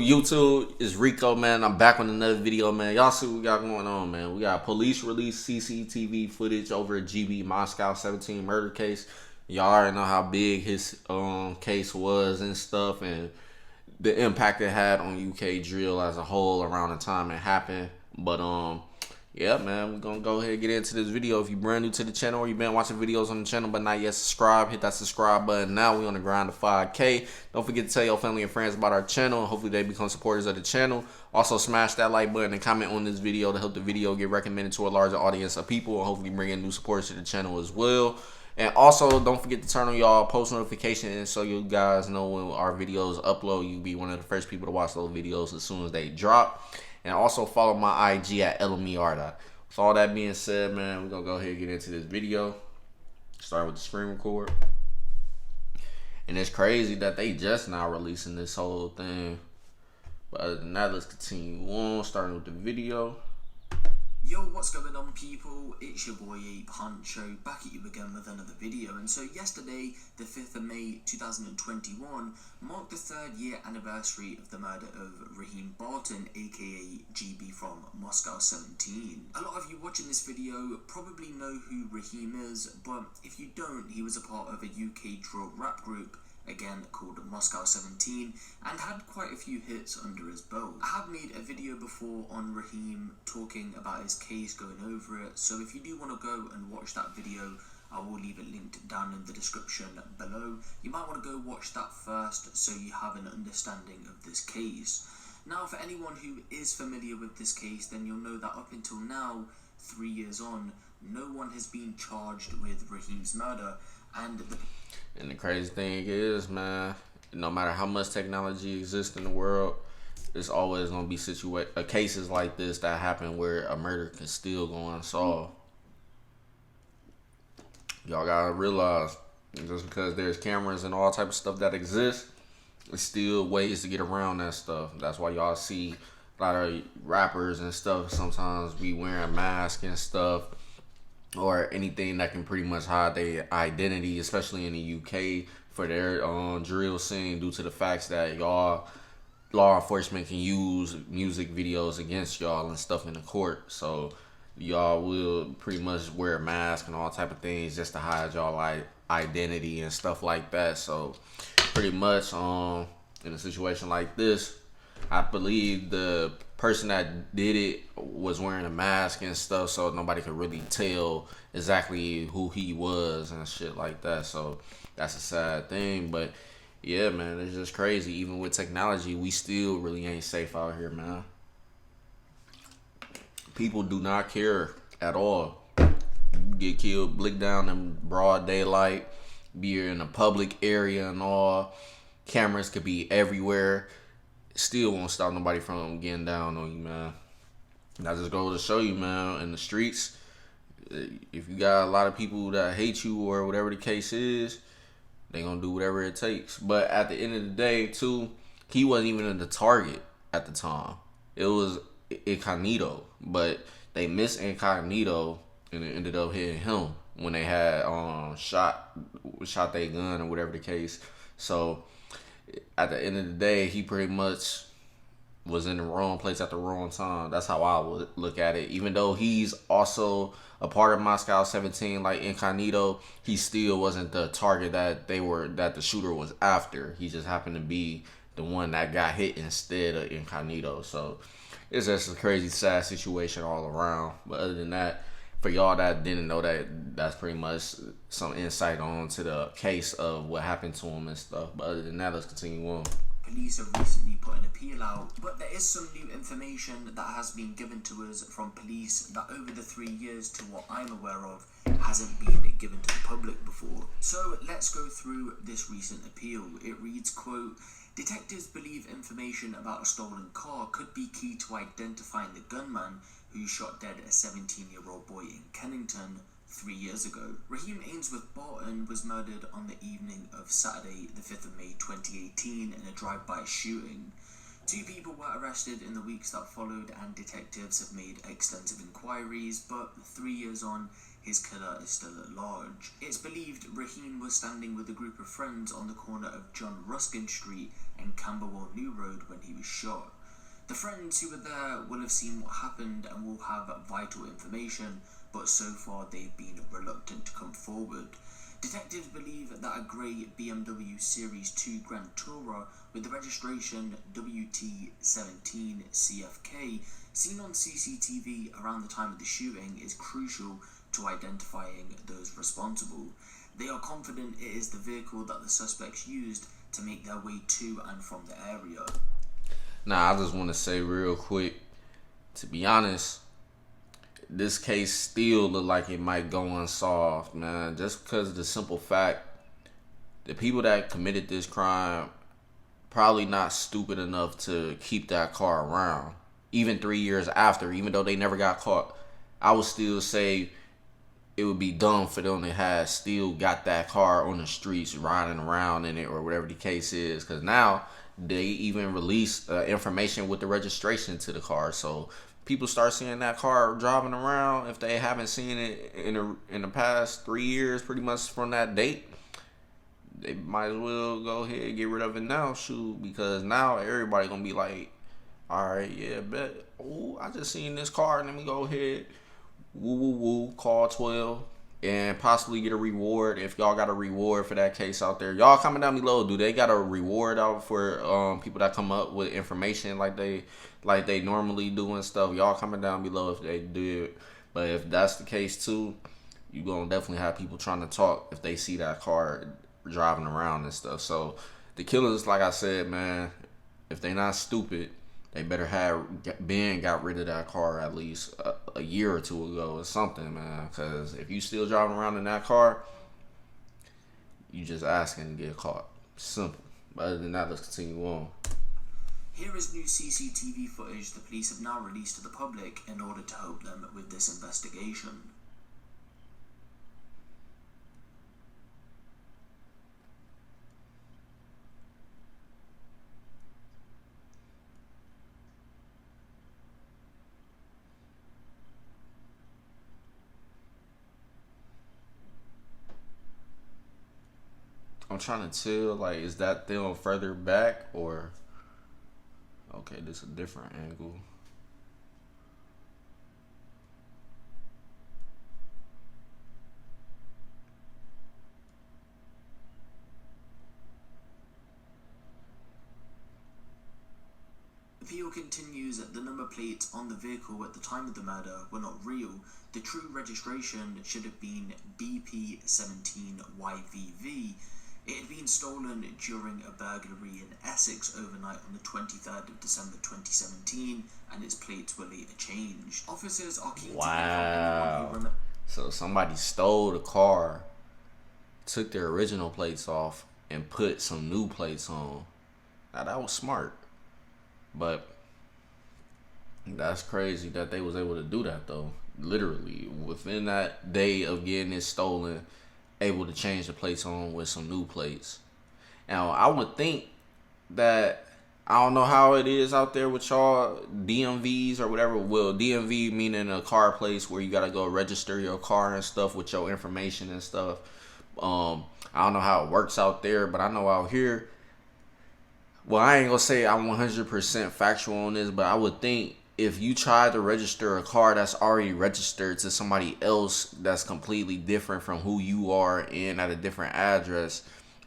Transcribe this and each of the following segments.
YouTube, it's Rico, man. I'm back with another video, man. Y'all see what we got going on, man. We got police release CCTV footage over a GB Moscow17 murder case. Y'all already know how big his case was and stuff, and the impact it had on UK drill as a whole around the time it happened. But yeah, man, we're gonna go ahead and get into this video. If you're brand new to the channel or you've been watching videos on the channel but not yet subscribed, hit that subscribe button now. We on the grind to 5K. Don't forget to tell your family and friends about our channel, and hopefully they become supporters of the channel. Also smash that like button and comment on this video to help the video get recommended to a larger audience of people, and hopefully bring in new supporters to the channel as well. And also, don't forget to turn on y'all post notifications so you guys know when our videos upload. You'll be one of the first people to watch those videos as soon as they drop. And also follow my IG at LMERico. With all that being said, man, we're going to go ahead and get into this video. Start with the screen record. And it's crazy that they just now releasing this whole thing. But other than that, let's continue on, starting with the video. Yo, what's going on, people? It's your boy Ape Honcho, back at you again with another video. And so yesterday, the 5th of May 2021, marked the 3rd year anniversary of the murder of Raheem Barton, aka GB from Moscow17. A lot of you watching this video probably know who Raheem is, but if you don't, he was a part of a UK drill rap group, again called Moscow17, and had quite a few hits under his belt. I have made a video before on Raheem talking about his case, going over it, so if you do want to go and watch that video, I will leave it linked down in the description below. You might want to go watch that first so you have an understanding of this case. Now, for anyone who is familiar with this case, then you'll know that up until now, 3 years on, no one has been charged with Raheem's murder. And the crazy thing is, man, no matter how much technology exists in the world, there's always going to be cases like this that happen where a murder can still go unsolved. Y'all got to realize, just because there's cameras and all type of stuff that exists, there's still ways to get around that stuff. That's why y'all see a lot of rappers and stuff sometimes be wearing masks and stuff, or anything that can pretty much hide their identity, especially in the UK for their drill scene, due to the facts that y'all law enforcement can use music videos against y'all and stuff in the court. So y'all will pretty much wear a mask and all type of things just to hide y'all like identity and stuff like that. So pretty much in a situation like this, I believe the person that did it was wearing a mask and stuff, so nobody could really tell exactly who he was and shit like that. So that's a sad thing. But yeah, man, it's just crazy. Even with technology, we still really ain't safe out here, man. People do not care at all. You get killed, blick down in broad daylight, be in a public area and all. Cameras could be everywhere. Still won't stop nobody from getting down on you, man. That just goes to show you, man, in the streets, if you got a lot of people that hate you or whatever the case is, they gonna do whatever it takes. But at the end of the day, too, he wasn't even the target at the time. It was Incognito, but they missed Incognito and it ended up hitting him when they had shot their gun or whatever the case. So at the end of the day, he pretty much was in the wrong place at the wrong time. That's how I would look at it. Even though he's also a part of Moscow17 like Incognito, he still wasn't the target that the shooter was after. He just happened to be the one that got hit instead of Incognito. So it's just a crazy, sad situation all around. But other than that, for y'all that didn't know that, that's pretty much some insight on to the case of what happened to him and stuff. But other than that, let's continue on. Police have recently put an appeal out, but there is some new information that has been given to us from police that over the 3 years, to what I'm aware of, hasn't been given to the public before. So let's go through this recent appeal. It reads, quote, "Detectives believe information about a stolen car could be key to identifying the gunman who shot dead a 17-year-old boy in Kennington 3 years ago. Raheem Ainsworth Barton was murdered on the evening of Saturday, the 5th of May 2018 in a drive-by shooting. 2 people were arrested in the weeks that followed, and detectives have made extensive inquiries, but 3 years on, his killer is still at large. It's believed Rahim was standing with a group of friends on the corner of John Ruskin Street and Camberwell New Road when he was shot. The friends who were there will have seen what happened and will have vital information, but so far they've been reluctant to come forward. Detectives believe that a grey BMW Series 2 Grand Tourer with the registration WT17 CFK seen on CCTV around the time of the shooting is crucial to identifying those responsible. They are confident it is the vehicle that the suspects used to make their way to and from the area. Now, I just want to say real quick, to be honest, this case still look like it might go unsolved, man. Just because of the simple fact, the people that committed this crime probably not stupid enough to keep that car around. Even 3 years after, even though they never got caught, I would still say it would be dumb for them to have still got that car on the streets riding around in it or whatever the case is. Because now they even release information with the registration to the car. So people start seeing that car driving around. If they haven't seen it in the past 3 years, pretty much from that date, they might as well go ahead and get rid of it now, shoot. Because now everybody gonna be like, all right, yeah, bet. Oh, I just seen this car. Let me go ahead, woo woo woo, call 12 and possibly get a reward. If y'all got a reward for that case out there, y'all comment down below. Do they got a reward out for people that come up with information like they normally do and stuff? Y'all comment down below if they did. But if that's the case too, you gonna definitely have people trying to talk if they see that car driving around and stuff. So the killers, like I said, man, if they not stupid, they better have got rid of that car at least a year or two ago or something, man. Because if you still driving around in that car, you just asking to get caught. Simple. But other than that, let's continue on. Here is new CCTV footage the police have now released to the public in order to help them with this investigation. I'm trying to tell, like, is that thing further back or... Okay, this is a different angle. The video continues that the number plates on the vehicle at the time of the murder were not real. The true registration should have been BP17YVV. It had been stolen during a burglary in Essex overnight on the 23rd of December 2017, and its plates were later changed. Officers are keen to hear from anyone who remembers. So somebody stole the car, took their original plates off, and put some new plates on. Now that was smart. But that's crazy that they was able to do that though. Literally within that day of getting it stolen, able to change the plates on with some new plates. Now I would think that, I don't know how it is out there with y'all DMVs or whatever. Well, DMV meaning a car place where you gotta go register your car and stuff with your information and stuff. I don't know how it works out there, but I know out here, well, I ain't gonna say I'm 100% factual on this, but I would think if you try to register a car that's already registered to somebody else that's completely different from who you are and at a different address,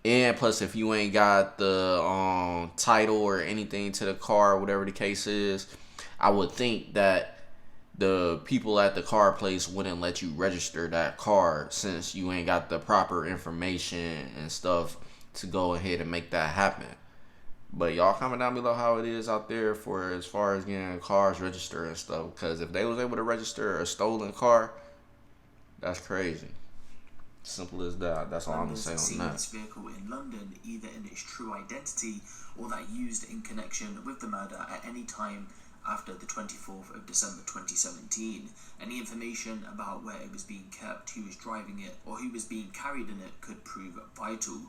and plus if you ain't got the title or anything to the car, whatever the case is, I would think that the people at the car place wouldn't let you register that car since you ain't got the proper information and stuff to go ahead and make that happen. But y'all comment down below how it is out there for as far as getting cars registered and stuff. Because if they was able to register a stolen car, that's crazy. Simple as that. That's all I'm gonna say on that. This vehicle in London, either in its true identity or that used in connection with the murder at any time after the 24th of December 2017. Any information about where it was being kept, who was driving it, or who was being carried in it could prove vital.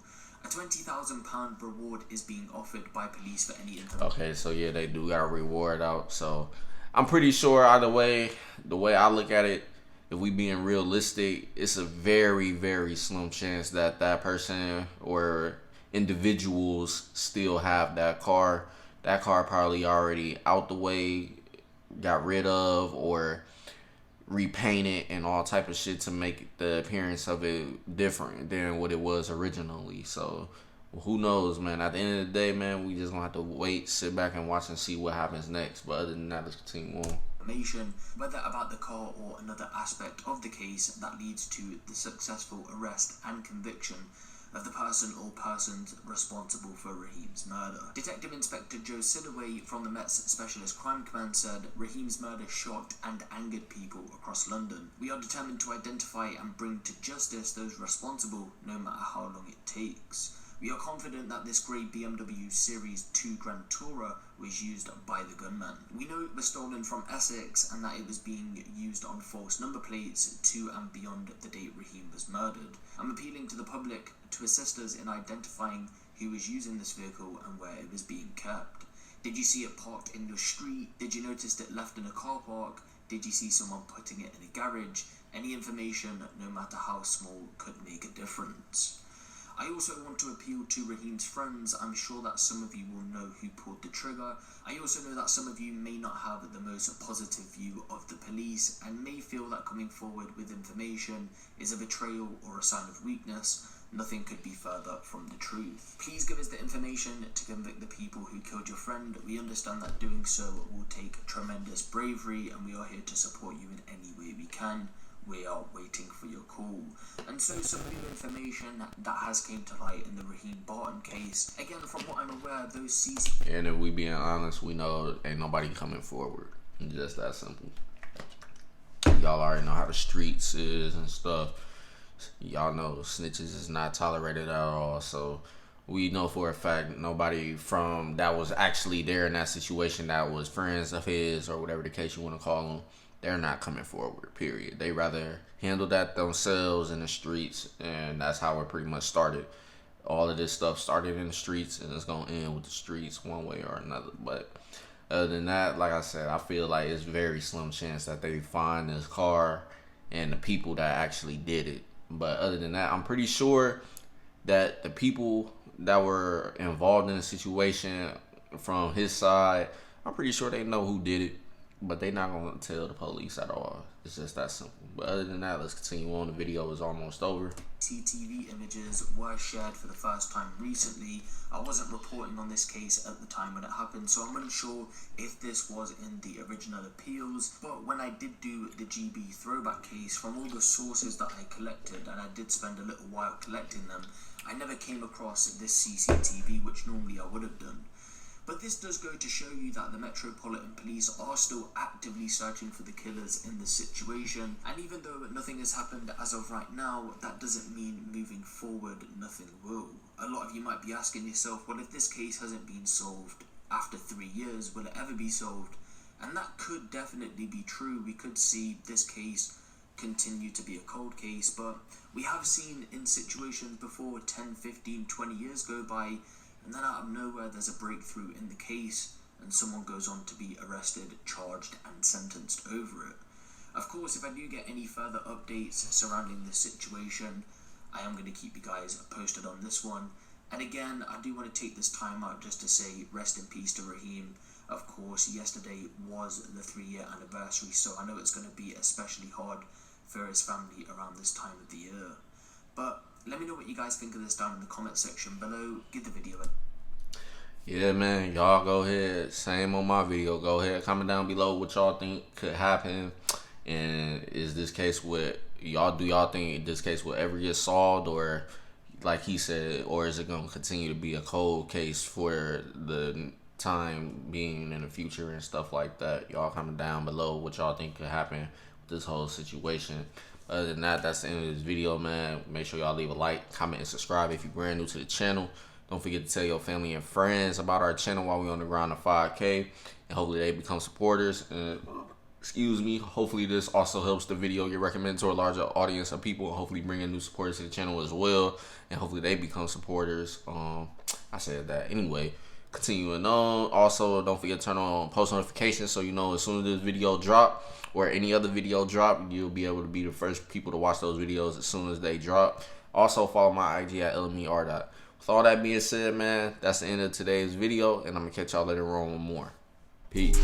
A £20,000 reward is being offered by police for any information. Okay, so yeah, they do got a reward out. So I'm pretty sure either way, the way I look at it, if we being realistic, it's a very, very slim chance that that person or individuals still have that car. That car probably already out the way, got rid of, or repainted and all type of shit to make the appearance of it different than what it was originally. So who knows, man? At the end of the day, man, we just gonna have to wait, sit back and watch and see what happens next. But other than that, let's continue on. Information, whether about the car or another aspect of the case that leads to the successful arrest and conviction of the person or persons responsible for Raheem's murder. Detective Inspector Joe Sidaway from the Met's Specialist Crime Command said Raheem's murder shocked and angered people across London. We are determined to identify and bring to justice those responsible, no matter how long it takes. We are confident that this grey BMW Series 2 Grand Tourer was used by the gunman. We know it was stolen from Essex and that it was being used on false number plates to and beyond the date Raheem was murdered. I'm appealing to the public to assist us in identifying who was using this vehicle and where it was being kept. Did you see it parked in your street? Did you notice it left in a car park? Did you see someone putting it in a garage? Any information, no matter how small, could make a difference. I also want to appeal to Raheem's friends. I'm sure that some of you will know who pulled the trigger. I also know that some of you may not have the most positive view of the police and may feel that coming forward with information is a betrayal or a sign of weakness. Nothing could be further from the truth. Please give us the information to convict the people who killed your friend. We understand that doing so will take tremendous bravery and we are here to support you in any way we can. We are waiting for your call. And so some new information that has came to light in the Raheem Barton case. Again, from what I'm aware, those CCTV... And if we being honest, we know ain't nobody coming forward. It's just that simple. Y'all already know how the streets is and stuff. Y'all know snitches is not tolerated at all. So we know for a fact nobody from that was actually there in that situation that was friends of his or whatever the case you want to call them, they're not coming forward, period. They rather handle that themselves in the streets, and that's how it pretty much started. All of this stuff started in the streets, and it's going to end with the streets one way or another. But other than that, like I said, I feel like it's very slim chance that they find this car and the people that actually did it. But other than that, I'm pretty sure that the people that were involved in the situation from his side, I'm pretty sure they know who did it. But they not going to tell the police at all. It's just that simple. But other than that, let's continue on. The video is almost over. CCTV images were shared for the first time recently. I wasn't reporting on this case at the time when it happened, so I'm unsure if this was in the original appeals. But when I did do the GB throwback case, from all the sources that I collected, and I did spend a little while collecting them, I never came across this CCTV, which normally I would have done. But this does go to show you that the Metropolitan Police are still actively searching for the killers in this situation. And even though nothing has happened as of right now, that doesn't mean moving forward nothing will. A lot of you might be asking yourself, well, if this case hasn't been solved after 3 years, will it ever be solved? And that could definitely be true. We could see this case continue to be a cold case, but we have seen in situations before 10, 15, 20 years go by, and then out of nowhere there's a breakthrough in the case and someone goes on to be arrested, charged and sentenced over it. Of course, if I do get any further updates surrounding this situation, I am going to keep you guys posted on this one. And again, I do want to take this time out just to say rest in peace to Raheem. Of course, yesterday was the 3-year anniversary, so I know it's going to be especially hard for his family around this time of the year. But let me know what you guys think of this down in the comment section below. Give the video a... Yeah, man, y'all go ahead. Same on my video. Go ahead, comment down below what y'all think could happen. And is this case with y'all? Do y'all think this case will ever get solved, or like he said, or is it gonna continue to be a cold case for the time being in the future and stuff like that? Y'all comment down below what y'all think could happen with this whole situation. Other than that, that's the end of this video, man. Make sure y'all leave a like, comment, and subscribe if you're brand new to the channel. Don't forget to tell your family and friends about our channel while we're on the ground to 5K. And hopefully they become supporters. And Excuse me. Hopefully this also helps the video get recommended to a larger audience of people, and hopefully bring in new supporters to the channel as well, and hopefully they become supporters. I said that anyway. Continuing on, also don't forget to turn on post notifications so you know as soon as this video drop or any other video drop, you'll be able to be the first people to watch those videos as soon as they drop. Also follow my IG at LMERico. With all that being said, man, that's the end of today's video, and I'm gonna catch y'all later on with more. Peace.